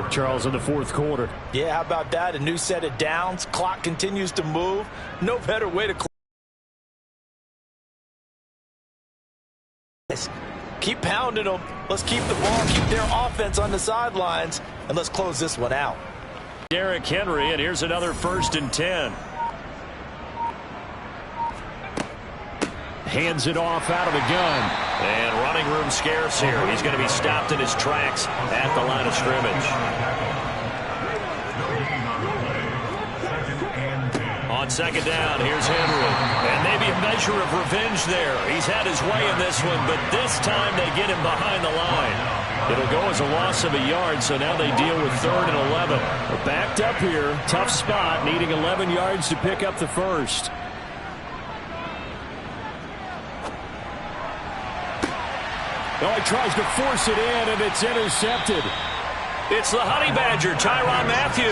here, Charles, in the fourth quarter. Yeah, how about that? A new set of downs. Clock continues to move. No better way to keep pounding them. Let's keep the ball, keep their offense on the sidelines, and let's close this one out. Derrick Henry, and here's another 1st and 10. Hands it off out of the gun. And running room scarce here. He's going to be stopped in his tracks at the line of scrimmage. On 2nd down, here's Henry. And maybe a measure of revenge there. He's had his way in this one, but this time they get him behind the line. It'll go as a loss of a yard, so now they deal with 3rd and 11. We're backed up here. Tough spot, needing 11 yards to pick up the first. Oh, he tries to force it in, and it's intercepted. It's the Honey Badger, Tyrann Mathieu.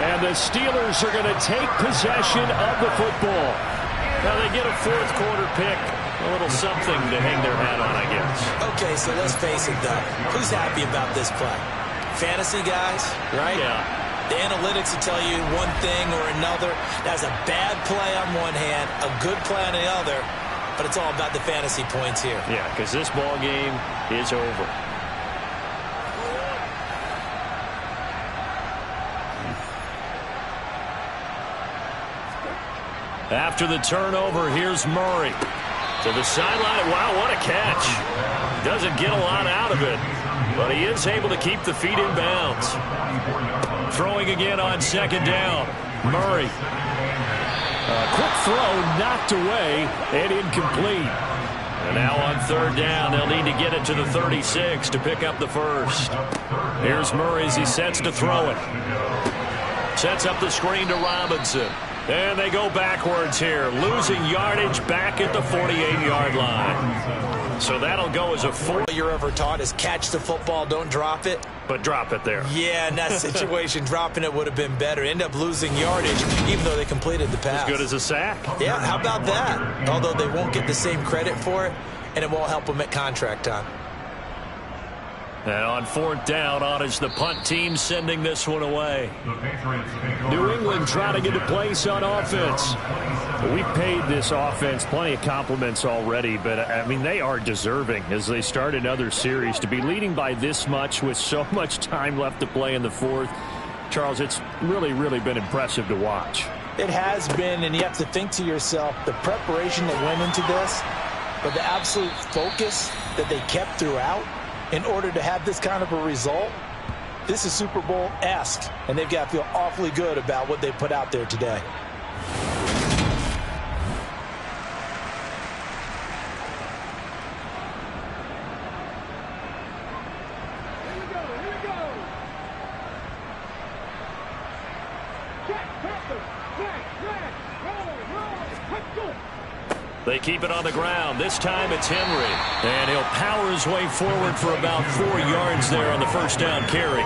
And the Steelers are going to take possession of the football. Now they get a 4th quarter pick. A little something to hang their hat on, I guess. Okay, so let's face it, though. Who's happy about this play? Fantasy guys, right? Yeah. The analytics will tell you one thing or another. That's a bad play on one hand, a good play on the other. But it's all about the fantasy points here. Yeah, because this ball game is over. After the turnover, here's Murray. To the sideline. Wow, what a catch. Doesn't get a lot out of it, but he is able to keep the feet in bounds. Throwing again on 2nd down. Murray. Quick throw, knocked away, and incomplete. And now on 3rd down, they'll need to get it to the 36 to pick up the first. Here's Murray as he sets to throw it. Sets up the screen to Robinson. And they go backwards here, losing yardage back at the 48-yard line. So that'll go as a 4. All you're ever taught is catch the football, don't drop it. But drop it there. Yeah, in that situation, dropping it would have been better. End up losing yardage, even though they completed the pass. As good as a sack. Yeah, how about that? Although they won't get the same credit for it, and it won't help them at contract time. And on 4th down, on is the punt team sending this one away. New England trying to get a place on offense. We've paid this offense plenty of compliments already, but, I mean, they are deserving as they start another series. To be leading by this much with so much time left to play in the 4th, Charles, it's really, really been impressive to watch. It has been, and you have to think to yourself, the preparation that went into this, but the absolute focus that they kept throughout, in order to have this kind of a result, this is Super Bowl-esque, and they've got to feel awfully good about what they put out there today. They keep it on the ground. This time it's Henry. And he'll power his way forward for about 4 yards there on the 1st down carry.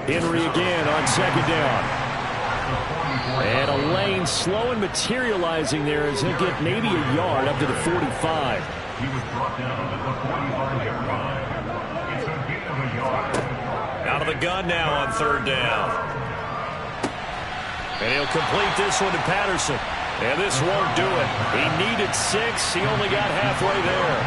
Henry again on 2nd down. And a lane slow and materializing there as he'll get maybe a yard up to the 45. He was brought down at the 45-yard line. It's a gain of a yard. Out of the gun now on 3rd down. And he'll complete this one to Patterson. And this won't do it. He needed 6. He only got halfway there.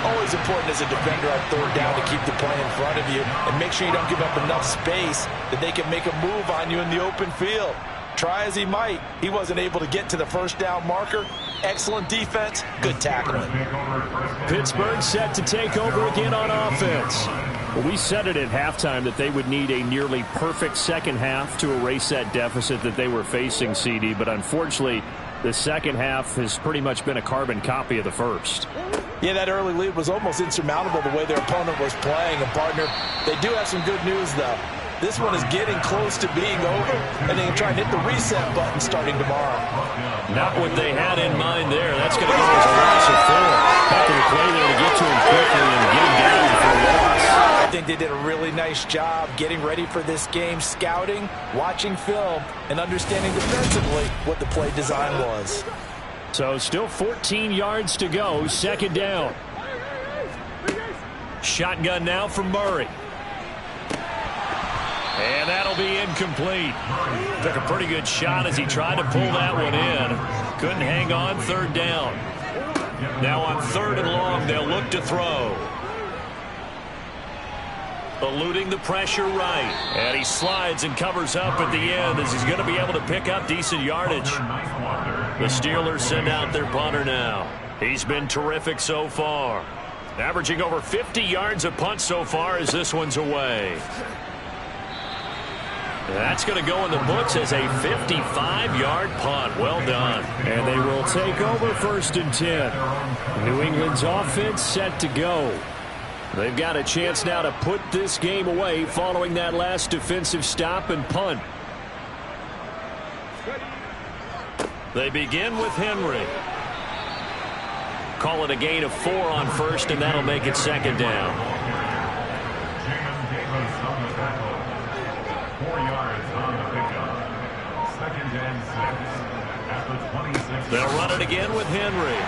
Always important as a defender on 3rd down to keep the play in front of you and make sure you don't give up enough space that they can make a move on you in the open field. Try as he might, he wasn't able to get to the 1st down marker. Excellent defense, good tackling. Pittsburgh set to take over again on offense. Well, we said it at halftime that they would need a nearly perfect second half to erase that deficit that they were facing, CD. But unfortunately, the second half has pretty much been a carbon copy of the first. Yeah, that early lead was almost insurmountable the way their opponent was playing. And, partner, they do have some good news, though. This one is getting close to being over, and they can try and hit the reset button starting tomorrow. Not what they had in mind there. That's going to go as a loss of 4. After the play there to get to him quickly and get him down for a loss. I think they did a really nice job getting ready for this game, scouting, watching film, and understanding defensively what the play design was. So still 14 yards to go, 2nd down. Shotgun now from Murray. And that'll be incomplete. Took a pretty good shot as he tried to pull that one in. Couldn't hang on. Third down. Now on 3rd and long, they'll look to throw. Eluding the pressure right. And he slides and covers up at the end as he's going to be able to pick up decent yardage. The Steelers send out their punter now. He's been terrific so far. Averaging over 50 yards a punt so far as this one's away. That's going to go in the books as a 55-yard punt. Well done. And they will take over 1st and 10. New England's offense set to go. They've got a chance now to put this game away following that last defensive stop and punt. They begin with Henry. Call it a gain of 4 on 1st, and that'll make it 2nd down. Davis on the tackle. 4 yards on the pickup. 2nd and 6 at the 26. They'll run it again with Henry.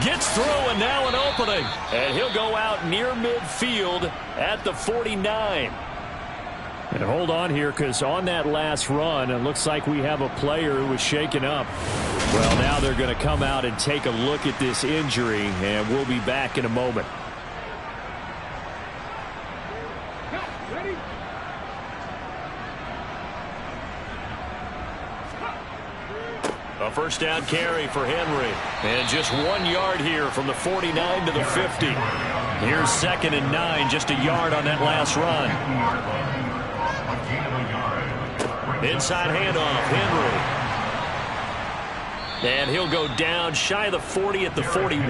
Gets through, and now an opening. And he'll go out near midfield at the 49. And hold on here, because on that last run, it looks like we have a player who was shaken up. Well, now they're going to come out and take a look at this injury, and we'll be back in a moment. A 1st down carry for Henry. And just 1 yard here from the 49 to the 50. Here's 2nd and 9, just a yard on that last run. Inside handoff, Henry. And he'll go down shy of the 40 at the 41.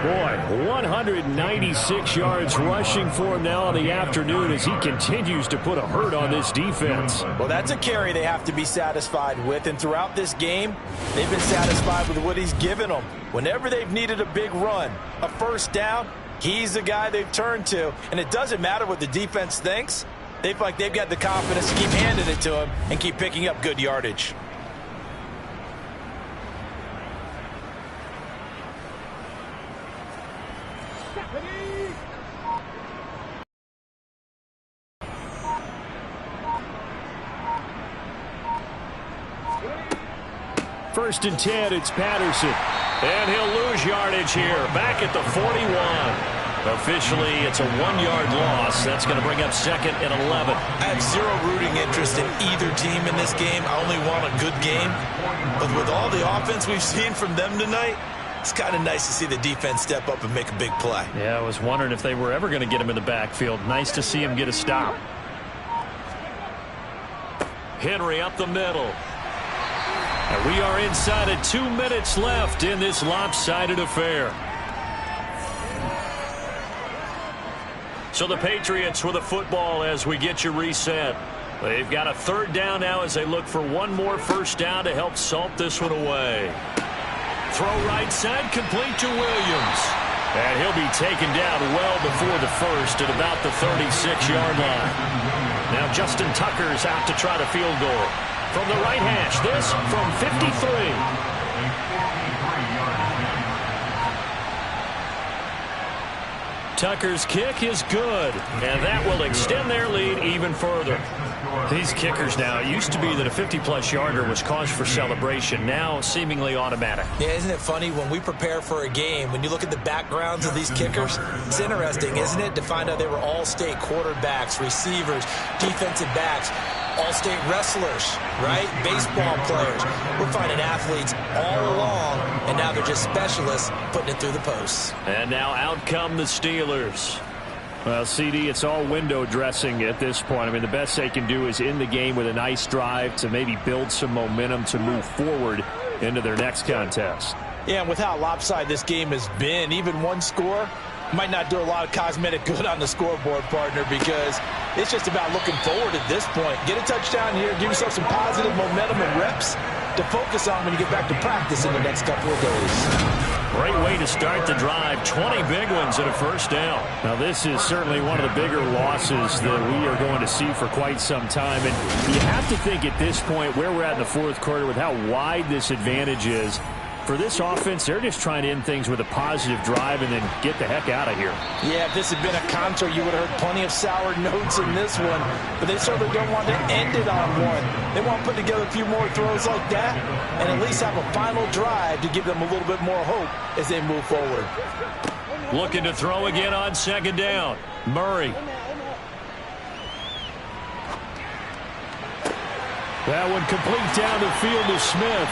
Boy, 196 yards rushing for him now in the afternoon as he continues to put a hurt on this defense. Well, that's a carry they have to be satisfied with. And throughout this game, they've been satisfied with what he's given them. Whenever they've needed a big run, a 1st down, he's the guy they've turned to. And it doesn't matter what the defense thinks. They feel like they've got the confidence to keep handing it to him and keep picking up good yardage. First and 10, it's Patterson. And he'll lose yardage here, back at the 41. Officially, it's a 1-yard loss. That's going to bring up 2nd and 11. I have zero rooting interest in either team in this game. I only want a good game. But with all the offense we've seen from them tonight, it's kind of nice to see the defense step up and make a big play. Yeah, I was wondering if they were ever going to get him in the backfield. Nice to see him get a stop. Henry up the middle. And we are inside of 2 minutes left in this lopsided affair. So the Patriots with a football as we get you reset. They've got a 3rd down now as they look for one more 1st down to help salt this one away. Throw right side, complete to Williams. And he'll be taken down well before the 1st at about the 36-yard line. Now Justin Tucker's out to try to field goal. From the right hash, this from 53. Tucker's kick is good, and that will extend their lead even further. These kickers now, it used to be that a 50-plus yarder was cause for celebration, now seemingly automatic. Yeah, isn't it funny when we prepare for a game, when you look at the backgrounds of these kickers, it's interesting, isn't it, to find out they were all-state quarterbacks, receivers, defensive backs, all-state wrestlers, right? Baseball players. We're finding athletes all along, and now they're just specialists putting it through the posts. And now out come the Steelers. Well, CD, it's all window dressing at this point. I mean, the best they can do is end the game with a nice drive to maybe build some momentum to move forward into their next contest. Yeah, and with how lopsided this game has been, even one score might not do a lot of cosmetic good on the scoreboard, partner, because it's just about looking forward at this point. Get a touchdown here, give yourself some positive momentum and reps to focus on when you get back to practice in the next couple of days. Great way to start the drive. 20 big ones and a 1st down. Now, this is certainly one of the bigger losses that we are going to see for quite some time. And you have to think at this point where we're at in the 4th quarter with how wide this advantage is, For this offense, they're just trying to end things with a positive drive and then get the heck out of here. Yeah, if this had been a concert, you would have heard plenty of sour notes in this one. But they certainly don't want to end it on one. They want to put together a few more throws like that and at least have a final drive to give them a little bit more hope as they move forward. Looking to throw again on second down. Murray. That one complete down the field to Smith.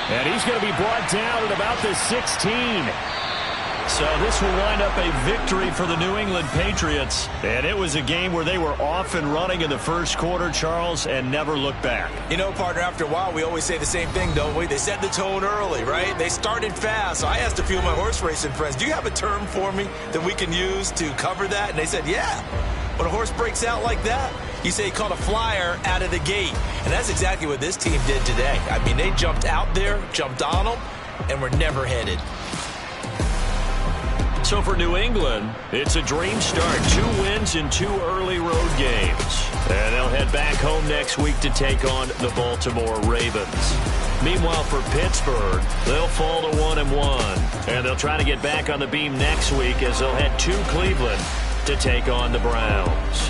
And he's going to be brought down at about the 16. So this will wind up a victory for the New England Patriots. And it was a game where they were off and running in the first quarter, Charles, and never looked back. You know, partner, after a while, we always say the same thing, don't we? They set the tone early, right? They started fast. So I asked a few of my horse racing friends, do you have a term for me that we can use to cover that? And they said, yeah. When a horse breaks out like that, you say he caught a flyer out of the gate. And that's exactly what this team did today. I mean, they jumped out there, jumped on them, and were never headed. So for New England, it's a dream start. 2 wins in 2 early road games. And they'll head back home next week to take on the Baltimore Ravens. Meanwhile, for Pittsburgh, they'll fall to 1-1. And they'll try to get back on the beam next week as they'll head to Cleveland to take on the Browns.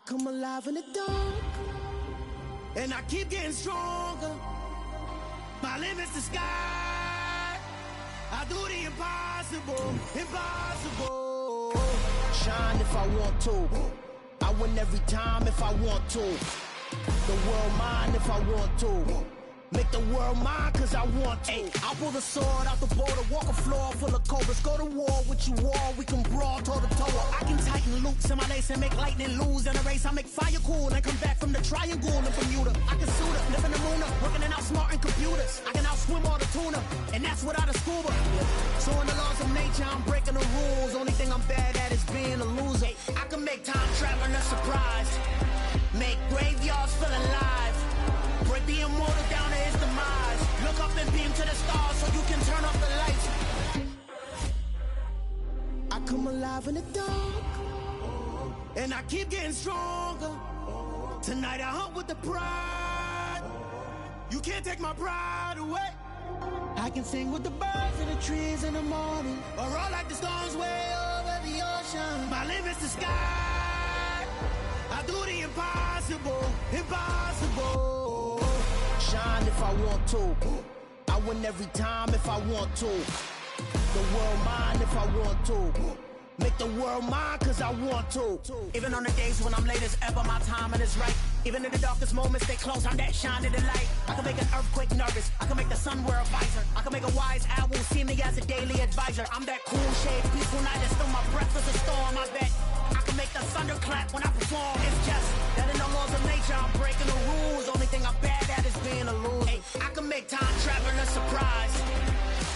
Come alive in the dark, and I keep getting stronger. My limit's the sky. I do the impossible, impossible. Shine if I want to. I win every time if I want to. The world mine if I want to. Make the world mine cause I want to. I pull the sword out the border, walk a floor full of cobras. Go to war with you all, we can brawl toe to toe. I can tighten loops in my lace and make lightning lose in a race. I make fire cool and come back from the triangle in Bermuda. I can suit up, live in the moon up, working and outsmarting computers. I can outswim all the tuna, and that's without a scuba. So in the laws of nature, I'm breaking the rules. Only thing I'm bad at is being a loser. I can make time traveling a surprise. Make graveyards feel alive. Break the immortal down to his demise. Look up and beam to the stars so you can turn off the lights. I come alive in the dark, and I keep getting stronger. Tonight I hunt with the pride. You can't take my pride away. I can sing with the birds and the trees in the morning, or roll like the storms way over the ocean. My limit's the sky. I do the impossible, impossible. Shine if I want to. I win every time if I want to. The world mine if I want to. Make the world mine cause I want to. Even on the days when I'm late as ever, my timing is right. Even in the darkest moments, stay close, I'm that shine in the light. I can make an earthquake nervous, I can make the sun wear a visor. I can make a wise owl see me as a daily advisor. I'm that cool shade, peaceful night, and still my breath is a storm, I bet. I can make the thunder clap when I perform. It's just that in the laws of nature, I'm breaking the rules. Only thing I'm bad at is being a loser. Hey, I can make time travel a surprise.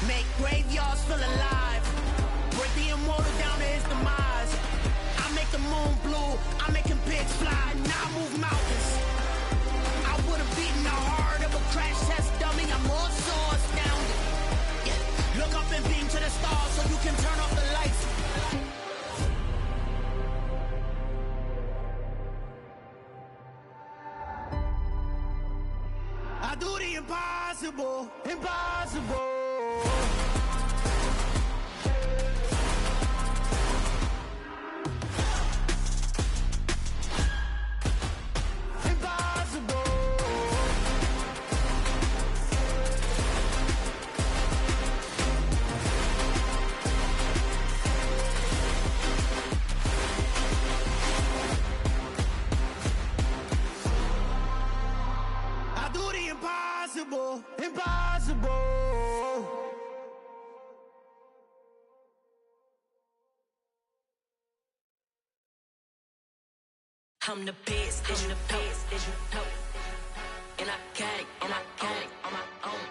Make graveyards feel alive. Break the immortal down to his demise. I make the moon blue, I make him pigs fly. Now I move mountains. I would've beaten the heart of a crash test dummy. I'm more so astounded. Yeah. Look up and beam to the stars so you can turn off the lights. I do the impossible, impossible. Impossible, impossible. I'm the best, I'm the best, and I can't, on my own.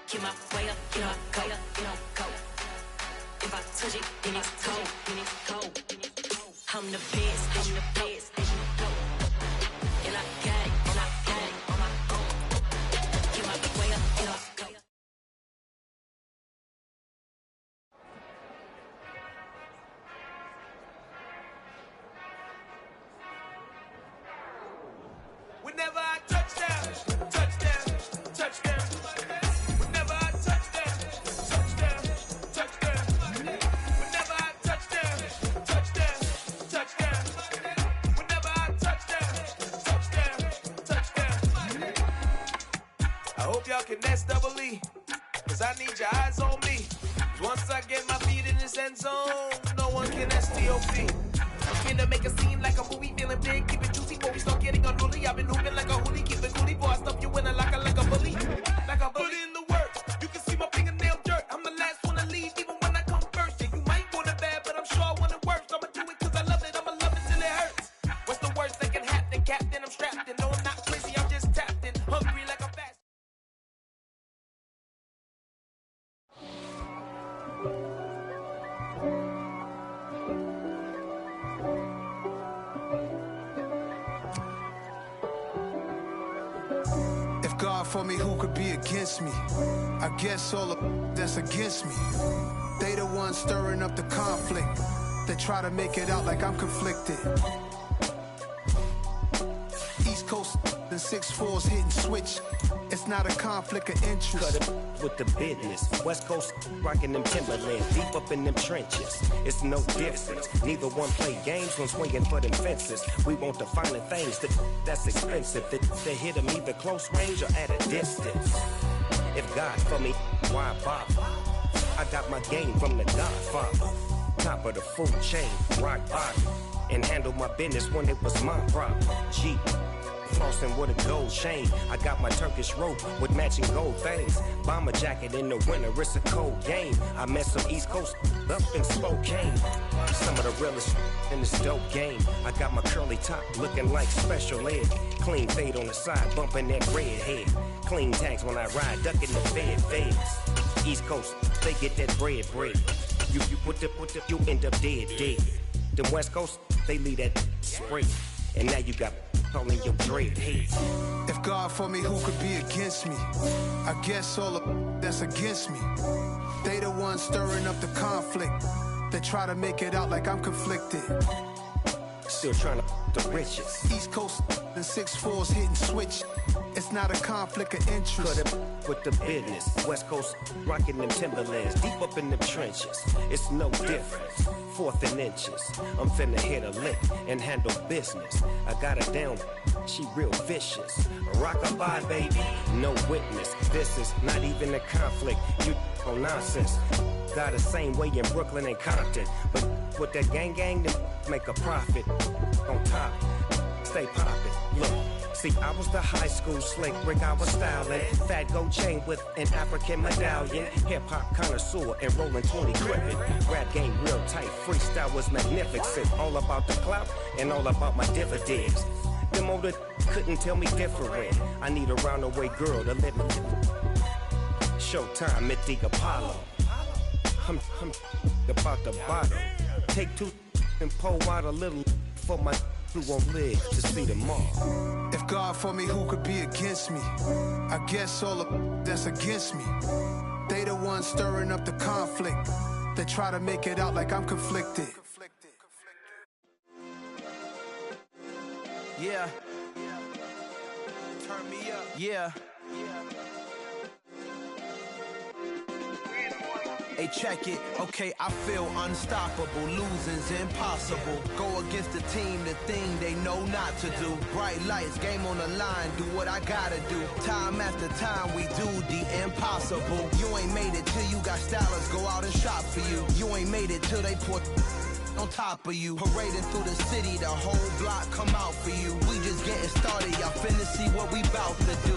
Get my way up, get my go. If I touch it, then it's cold. I'm the best, and I can't, on my own. Get my way up, get my go. Whenever I touchdown, touchdown. Whenever I touchdown, touchdown. Whenever I touchdown, touchdown. Whenever I touchdown. I hope y'all can nest double E, cause I need your eyes on me. 'Cause once I get my feet in this end zone, no one can STOP. I'm finna make a scene like a movie, feeling big, keep it juicy before we start getting unruly. I've been hooping like a hoodie, keep it coolie before I stuff you in a locker like a bully. Like a bully. Put in the work, you can see my fingernail dirt. I'm the last one to leave, even when I come first. Yeah, you might want it bad, but I'm sure I want it worse. I'ma do it cause I love it, I'ma love it till it hurts. What's the worst that can happen, Captain? I'm strapped in, no I'm not crazy, I'm just tapped in. Hungry like I'm fast. for me, who could be against me? I guess all the that's against me. They the ones stirring up the conflict. They try to make it out like I'm conflicted. East Coast and 6'4's hitting switch. It's not a conflict of interest. Cut it with the business. West Coast rocking them Timberlands, deep up in them trenches. It's no difference. Neither one play games when swinging for them fences. We want the finer things that's expensive. They hit them either close range or at a distance. If God for me, why bother? I got my game from the Godfather. Top of the food chain, rock bottom. And handle my business when it was my problem. G. Flossing with a gold chain. I got my Turkish rope with matching gold things. Bomber jacket in the winter, it's a cold game. I met some East Coast up in Spokane. Some of the realest in this dope game. I got my curly top looking like special ed. Clean fade on the side, bumping that red head. Clean tags when I ride, ducking the feds. East Coast, they get that bread. You put the, you end up dead. Them West Coast, they leave that spray. And now you got calling your dread head. If God for me, who could be against me? I guess all the that's against me. They the ones stirring up the conflict. They try to make it out like I'm conflicted. Still trying to the riches. East Coast and 6'4's hitting switch. It's not a conflict of interest. Cut it with the business. West Coast rocking them Timberlands, deep up in them trenches. It's no difference. 4th and inches. I'm finna hit a lick and handle business. I got her down, she real vicious. Rockabye, baby, no witness. This is not even a conflict. You on nonsense. Got the same way in Brooklyn and Compton. But with that gang, then make a profit. On top, stay poppin'. Look. See, I was the high school slick Rick, I was styling. Fat gold chain with an African medallion. Hip-hop connoisseur and rolling 20 crippin'. Rap game real tight, freestyle was magnificent. All about the clout and all about my dividends. Them older couldn't tell me different. I need a roundaway girl to let me. Showtime at the Apollo. I'm about the bottom. Take 2 and pour out a little for my who won't live to see tomorrow. If God for me, who could be against me? I guess all the that's against me. They the ones stirring up the conflict. They try to make it out like I'm conflicted. Yeah. Turn me up. Yeah. Hey, check it. Okay, I feel unstoppable. Losing's impossible. Go against the team, the thing they know not to do. Bright lights, game on the line. Do what I gotta do. Time after time, we do the impossible. You ain't made it till you got stylers go out and shop for you. You ain't made it till they pour on top of you. Parading through the city, the whole block come out for you. We just getting started, y'all finna see what we bout to do.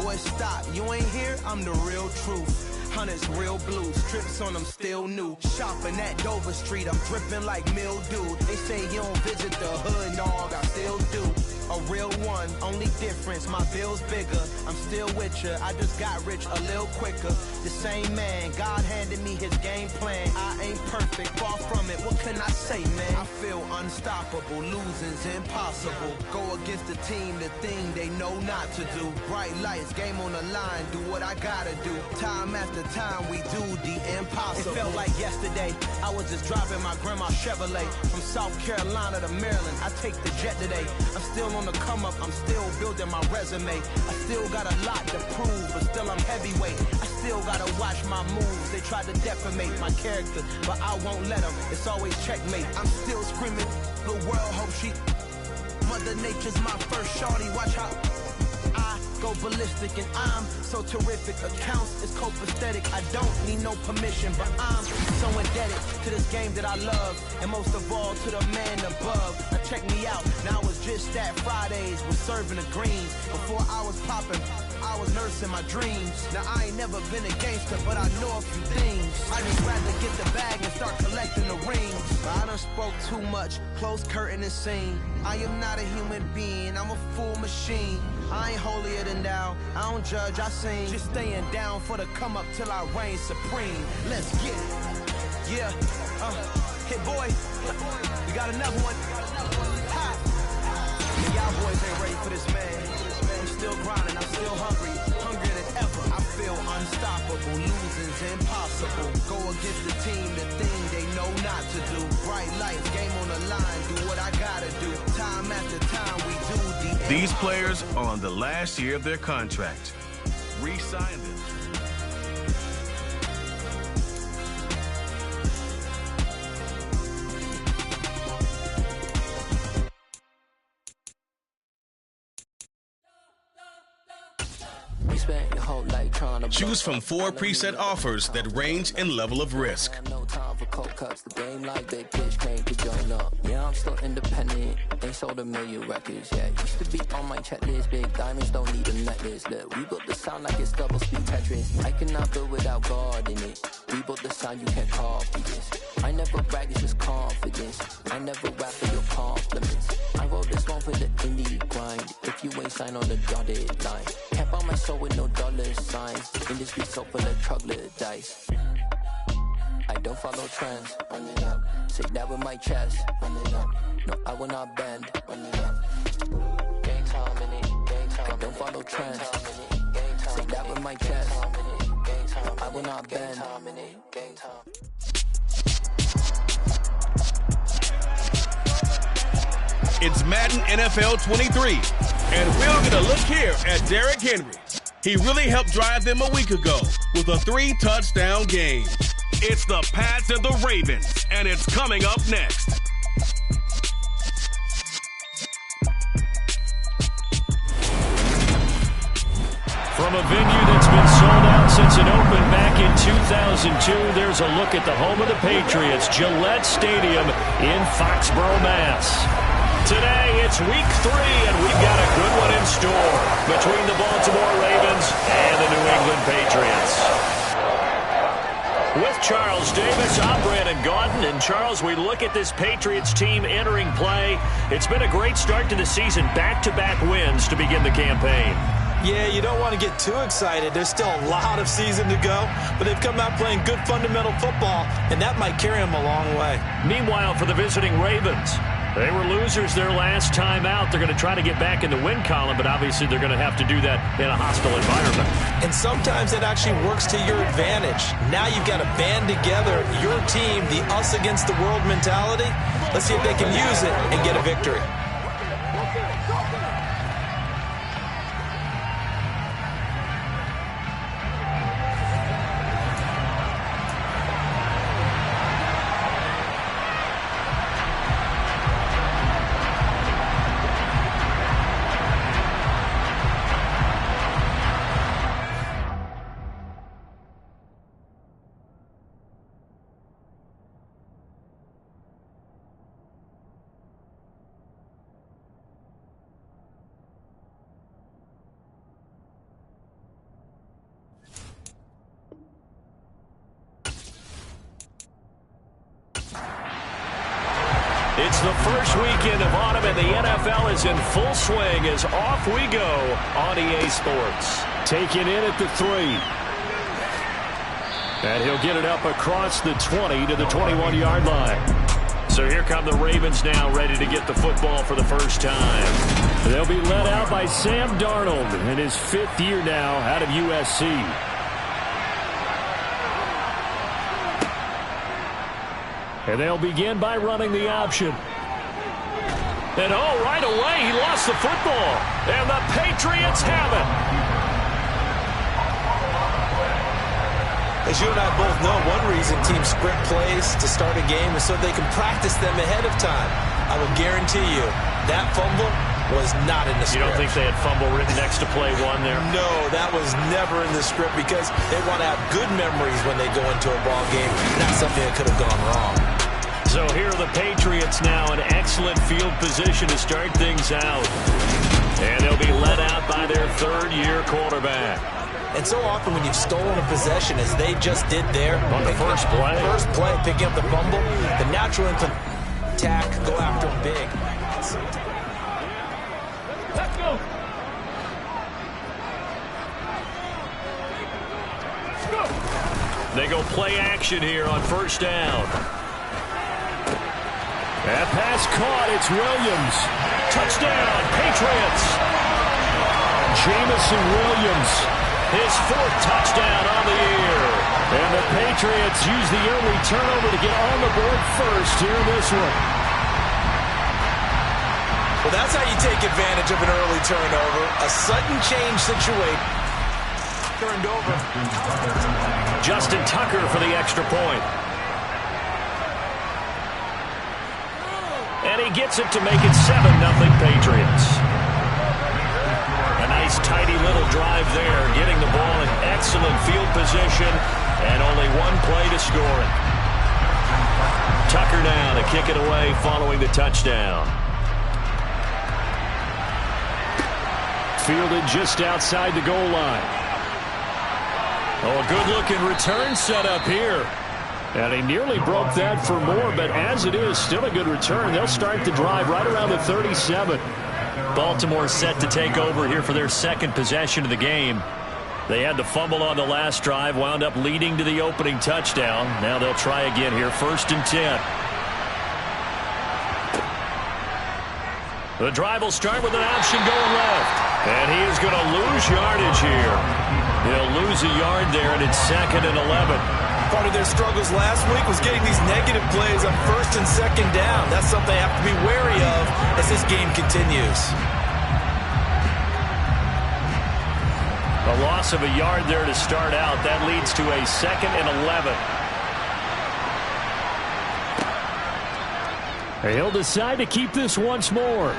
Boy, stop, you ain't here, I'm the real truth. Hunters real blue, strips on them still new. Shopping at Dover Street, I'm dripping like mildew. They say you don't visit the hood, dog, I still do. A real one, only difference, my bill's bigger. I'm still with ya, I just got rich a little quicker. The same man, God handed me his game plan. I ain't perfect, far from it, what can I say, man? I feel unstoppable, losing's impossible. Go against the team, the thing they know not to do. Bright lights, game on the line, do what I gotta do. Time after time, we do the impossible. It felt like yesterday, I was just driving my grandma's Chevrolet. From South Carolina to Maryland, I take the jet today. I'm still on the come up, I'm still building my resume. I still got a lot to prove, but still I'm heavyweight. I still gotta watch my moves. They try to defamate my character, but I won't let them. It's always checkmate. I'm still screaming, the world hope she. Mother Nature's my first shorty, watch how I go ballistic and I'm so terrific. Accounts is copacetic. I don't need no permission, but I'm so indebted to this game that I love, and most of all to the man above. Now check me out. Now it's just that Fridays was serving the greens. Before I was popping, I was nursing my dreams. Now I ain't never been a gangster, but I know a few things. I just rather get the bag and start collecting the rings. I done spoke too much, close curtain and scene. I am not a human being, I'm a full machine. I ain't holier than thou, I don't judge, I sing. Just staying down for the come up till I reign supreme. Let's get it. Yeah, hit boy, we got another one. Ha! And y'all boys ain't ready for this, man. I'm still grinding, I'm still hungry. Unstoppable, losing's impossible. Go against the team, the thing they know not to do. Bright lights, game on the line, do what I gotta do. Time after time we do the These players are on the last year of their contract. Re-sign them. Choose from 4 preset offers that range in level of risk. Yeah, I'm still independent. They sold 1 million records. Yeah, used to be on my checklist. Big diamonds don't need a necklace. Look, we built the sound like it's double speed Tetris. I cannot build without God in it. We built the sound, you can't copy this. I never brag, it's just confidence. I never rap for your compliments. I wrote this one for the indie grind. If you ain't signed on the dotted line, can't buy my soul with no dollar signs. Industry so full of troglodytes. I don't follow trends. Run it up. Say that with my chest. Run it up. No, I will not bend. Run it up. Gang time in it. Gang time. I don't follow trends. Say that with my chest. I will not bend. Gang time. It's Madden NFL 23, and we're going to look here at Derrick Henry. He really helped drive them a week ago with a 3-touchdown game. It's the Pats and the Ravens, and it's coming up next. From a venue that's been sold out since it opened back in 2002, there's a look at the home of the Patriots, Gillette Stadium in Foxborough, Mass. Today, it's week 3, and we've got a good one in store between the Baltimore Ravens and the New England Patriots. With Charles Davis, I'm Brandon Gaudin. And Charles, we look at this Patriots team entering play. It's been a great start to the season, back-to-back wins to begin the campaign. Yeah, you don't want to get too excited. There's still a lot of season to go, but they've come out playing good fundamental football, and that might carry them a long way. Meanwhile, for the visiting Ravens, they were losers their last time out. They're going to try to get back in the win column, but obviously they're going to have to do that in a hostile environment. And sometimes it actually works to your advantage. Now you've got to band together your team, the us against the world mentality. Let's see if they can use it and get a victory. It's the first weekend of autumn, and the NFL is in full swing as off we go on EA Sports. Taken in at the 3. And he'll get it up across the 20 to the 21-yard line. So here come the Ravens now, ready to get the football for the first time. They'll be led out by Sam Darnold in his 5th year now out of USC. And they'll begin by running the option. And right away, he lost the football. And the Patriots have it. As you and I both know, one reason teams script plays to start a game is so they can practice them ahead of time. I will guarantee you that fumble was not in the script. You don't think they had fumble written next to play 1 there? No, that was never in the script because they want to have good memories when they go into a ball game, not something that could have gone wrong. So here are the Patriots now in excellent field position to start things out. And they'll be led out by their 3rd-year quarterback. And so often when you've stolen a possession, as they just did there, on the first play, picking up the fumble, the natural attack, go after him big. Let's go. They go play action here on first down. That pass caught. It's Williams. Touchdown, Patriots. Jamison Williams His 4th touchdown on the year. And the Patriots use the early turnover to get on the board first here in this one. Well, that's how you take advantage of an early turnover. A sudden change situation. Turned over. Justin Tucker for the extra point. And he gets it to make it 7-0 Patriots. A nice tidy little drive there, getting the ball in excellent field position, and only one play to score it. Tucker now to kick it away following the touchdown. Fielded just outside the goal line. Oh, a good-looking return set up here. And he nearly broke that for more, but as it is, still a good return. They'll start the drive right around the 37. Baltimore set to take over here for their 2nd possession of the game. They had the fumble on the last drive, wound up leading to the opening touchdown. Now they'll try again here, 1st and 10. The drive will start with an option going left. And he is going to lose yardage here. He'll lose a yard there, and it's 2nd and 11. Part of their struggles last week was getting these negative plays on 1st and 2nd down. That's something they have to be wary of as this game continues. A loss of a yard there to start out. That leads to a 2nd and 11. He'll decide to keep this once more.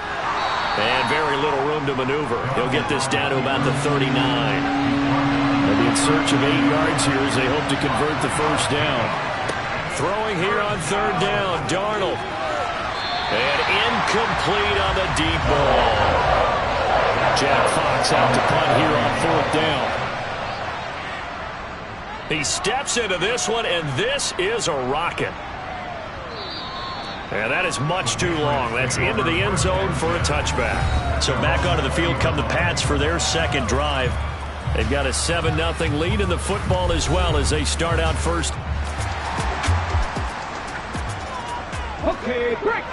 And very little room to maneuver. He'll get this down to about the 39. They'll be in search of 8 yards here as they hope to convert the 1st down. Throwing here on 3rd down, Darnold. And incomplete on the deep ball. Jack Fox out to punt here on 4th down. He steps into this one, and this is a rocket. And that is much too long. That's into the end zone for a touchback. So back onto the field come the Pats for their 2nd drive. They've got a 7-0 lead in the football as well as they start out first. Okay, break.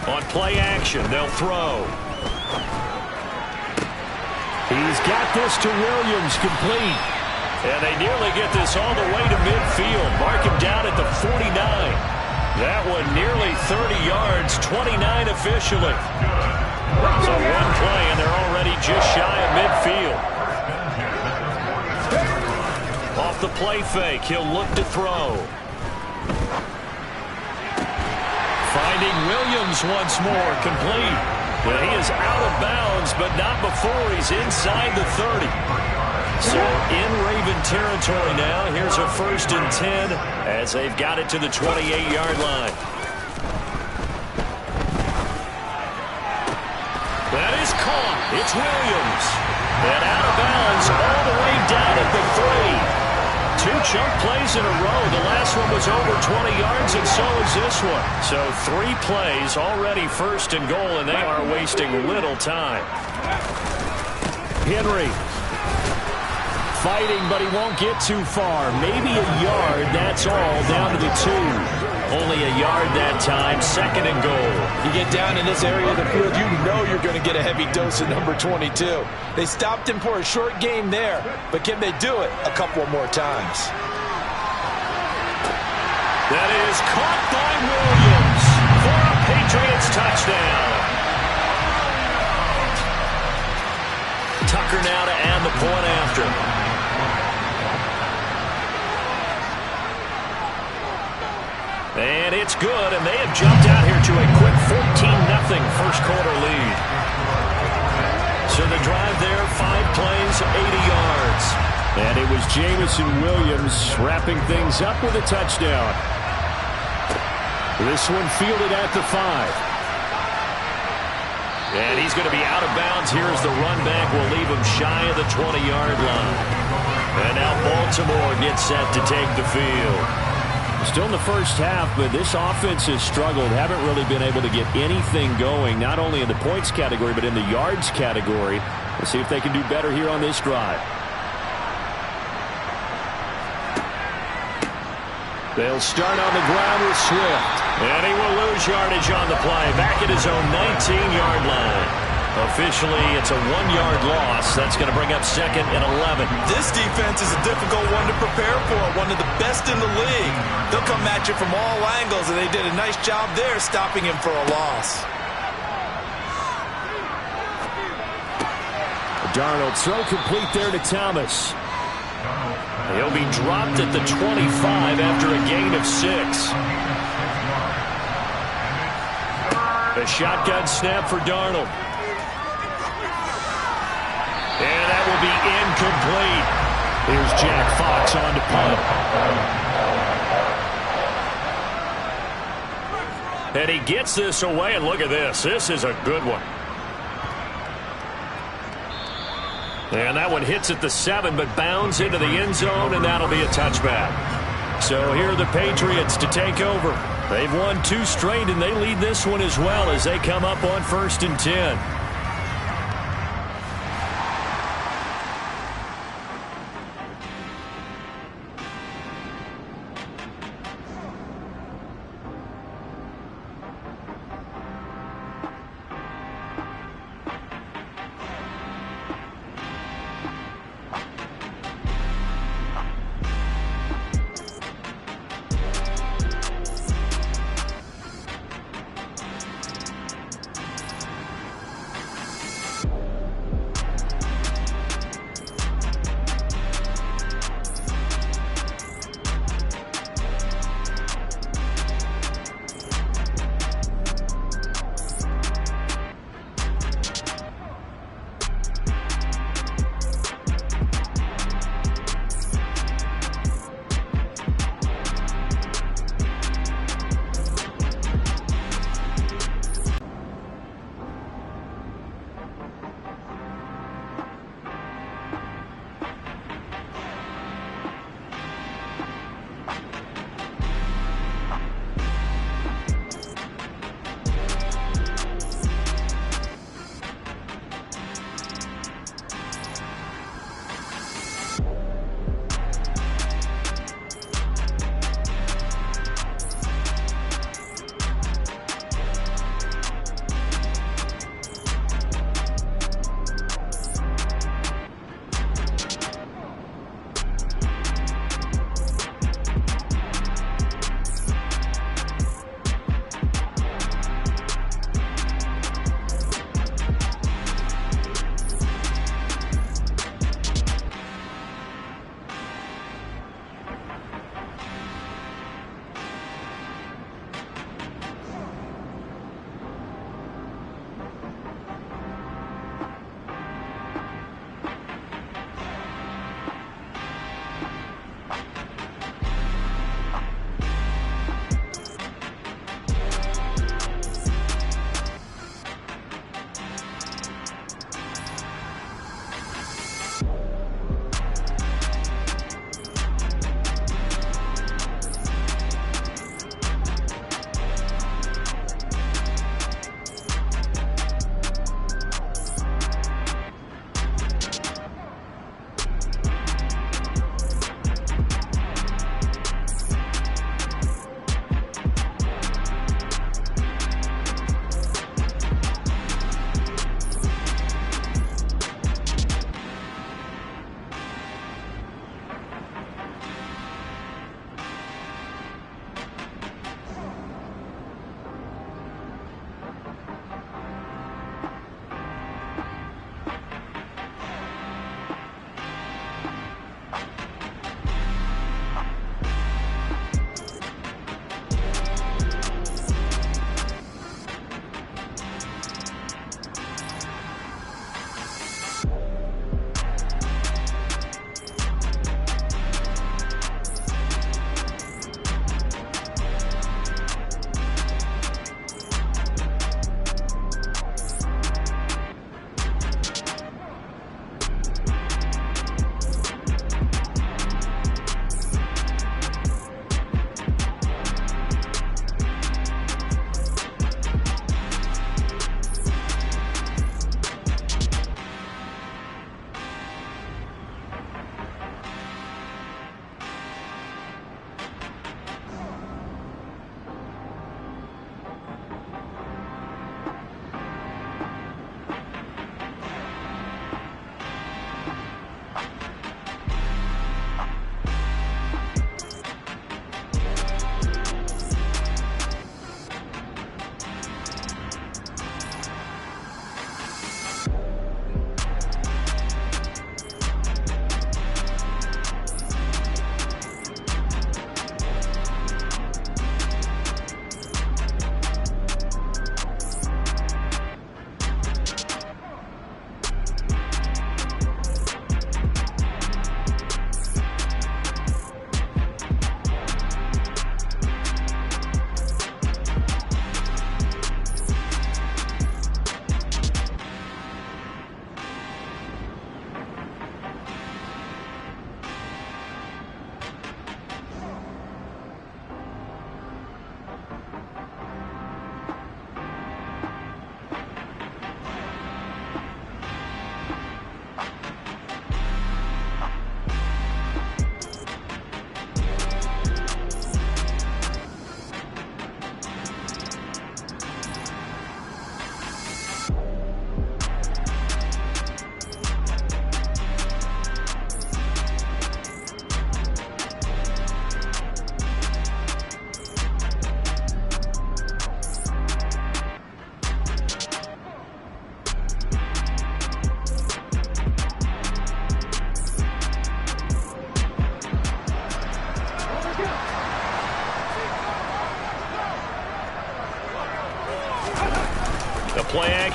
On play action, they'll throw. He's got this to Williams, complete. And they nearly get this all the way to midfield. Mark him down at the 49. That one nearly 30 yards, 29 officially. So one play, and they're already just shy of midfield. Off the play fake, he'll look to throw. Finding Williams once more, complete. Well, he is out of bounds, but not before he's inside the 30. So in Raven territory now. Here's a 1st and 10 as they've got it to the 28-yard line. That is caught. It's Williams. And out of bounds all the way down at the 3. 2 chunk plays in a row. The last one was over 20 yards, and so is this one. So 3 plays already 1st and goal, and they are wasting little time. Henry fighting, but he won't get too far. Maybe a yard, that's all, down to the 2. Only a yard that time, 2nd and goal. You get down in this area of the field, you know you're going to get a heavy dose of number 22. They stopped him for a short game there, but can they do it a couple more times? That is caught by Williams for a Patriots touchdown. Tucker now to add the point after. And it's good, and they have jumped out here to a quick 14-0 first quarter lead. So the drive there, 5 plays, 80 yards. And it was Jamison Williams wrapping things up with a touchdown. This one fielded at the 5. And he's going to be out of bounds here as the run back will leave him shy of the 20-yard line. And now Baltimore gets set to take the field. Still in the first half, but this offense has struggled. Haven't really been able to get anything going, not only in the points category, but in the yards category. Let's see if they can do better here on this drive. They'll start on the ground with Swift. And he will lose yardage on the play. Back at his own 19-yard line. Officially, it's a 1-yard loss. That's going to bring up 2nd and 11. This defense is a difficult one to prepare for. One of the best in the league. They'll come at you from all angles, and they did a nice job there stopping him for a loss. Darnold throw complete there to Thomas. He'll be dropped at the 25 after a gain of 6. The shotgun snap for Darnold. And that will be incomplete. Here's Jack Fox on to punt. And he gets this away, and look at this. This is a good one. And that one hits at the 7, but bounds into the end zone, and that'll be a touchback. So here are the Patriots to take over. They've won 2 straight, and they lead this one as well as they come up on 1st and 10.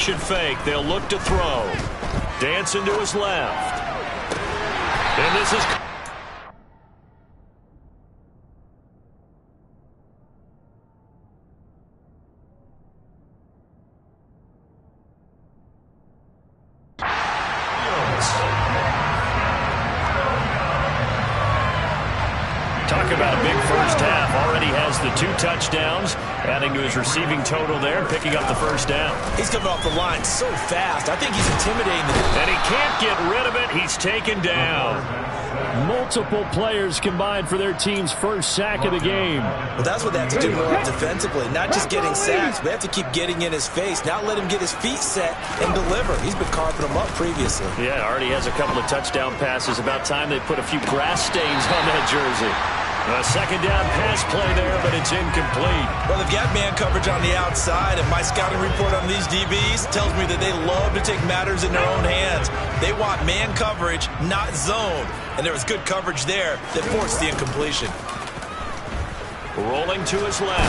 Formation fake. They'll look to throw. Dancing to his left. And this is... Talk about a big first half. Already has the 2 touchdowns, adding to his receiving total there, picking up the first down. He's coming off the line so fast. I think he's intimidating. And he can't get rid of it. He's taken down. Multiple players combined for their team's first sack of the game. Well, that's what they have to do more defensively. Not just getting sacks, but they have to keep getting in his face. Not let him get his feet set and deliver. He's been carving them up previously. Yeah, already has a couple of touchdown passes. About time they put a few grass stains on that jersey. A second down pass play there, but it's incomplete. Well, they've got man coverage on the outside, and my scouting report on these DBs tells me that they love to take matters in their own hands. They want man coverage, not zone. And there was good coverage there that forced the incompletion. Rolling to his left.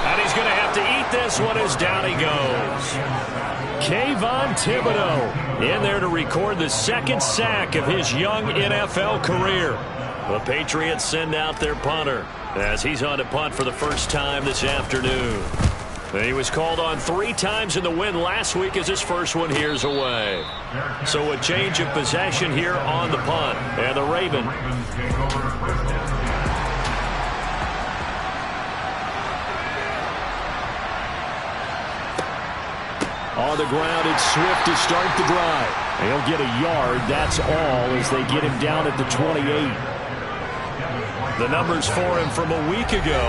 And he's going to have to eat this one as down he goes. Kayvon Thibodeau in there to record the second sack of his young NFL career. The Patriots send out their punter as he's on to punt for the first time this afternoon. He was called on 3 times in the win last week as his first one here's away. So a change of possession here on the punt. And the Ravens on the ground, it's Swift to start the drive. He'll get a yard, that's all, as they get him down at the 28. The numbers for him from a week ago,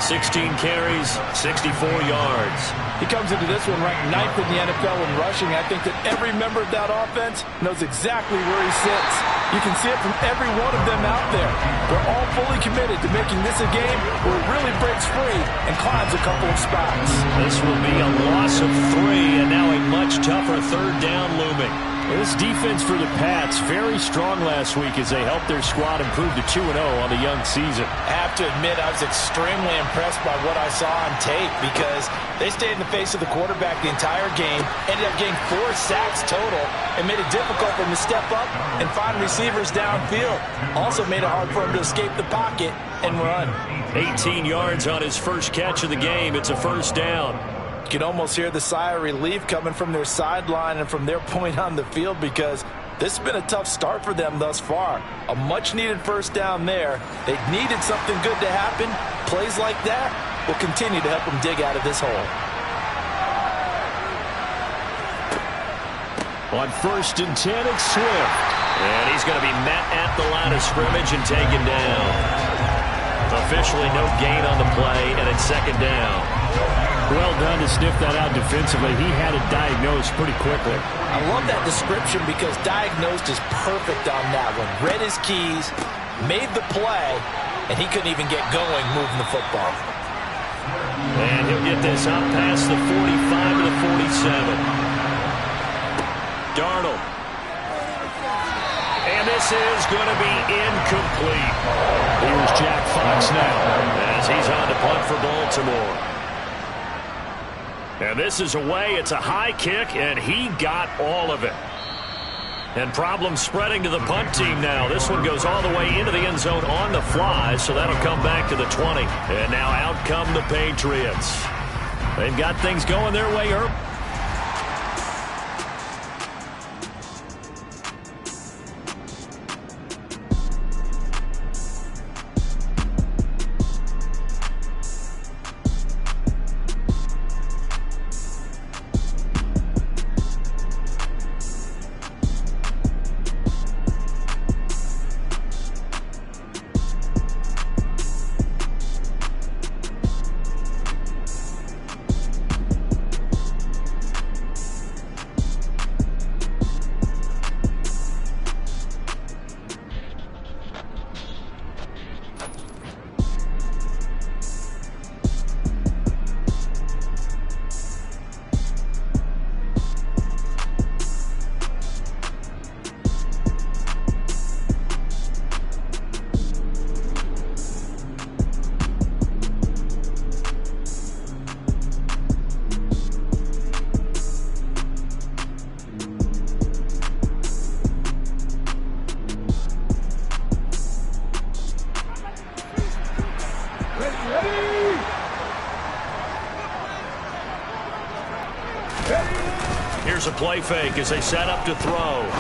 16 carries, 64 yards. He comes into this one ranked 9th in the NFL in rushing. I think that every member of that offense knows exactly where he sits. You can see it from every one of them out there. They're all fully committed to making this a game where it really breaks free and climbs a couple of spots. This will be a loss of 3, and now a much tougher third down looming. This defense for the Pats, very strong last week as they helped their squad improve to 2-0 on the young season. I have to admit, I was extremely impressed by what I saw on tape because they stayed in the face of the quarterback the entire game, ended up getting 4 sacks total, and made it difficult for him to step up and find receivers downfield. Also made it hard for him to escape the pocket and run. 18 yards on his first catch of the game. It's a first down. You can almost hear the sigh of relief coming from their sideline and from their point on the field because this has been a tough start for them thus far. A much-needed first down there. They needed something good to happen. Plays like that will continue to help them dig out of this hole. On 1st and 10, it's Swift. And he's going to be met at the line of scrimmage and taken down. Officially no gain on the play, and it's second down. Well done to sniff that out defensively. He had it diagnosed pretty quickly. I love that description because diagnosed is perfect on that one. Read his keys, made the play, and he couldn't even get going moving the football. And he'll get this up past the 45 to the 47. Darnold. And this is going to be incomplete. Here's Jack Fox now as he's on to punt for Baltimore. And this is away. It's a high kick, and he got all of it. And problems spreading to the punt team now. This one goes all the way into the end zone on the fly, so that'll come back to the 20. And now out come the Patriots. They've got things going their way, Herb. Here's a play fake as they set up to throw.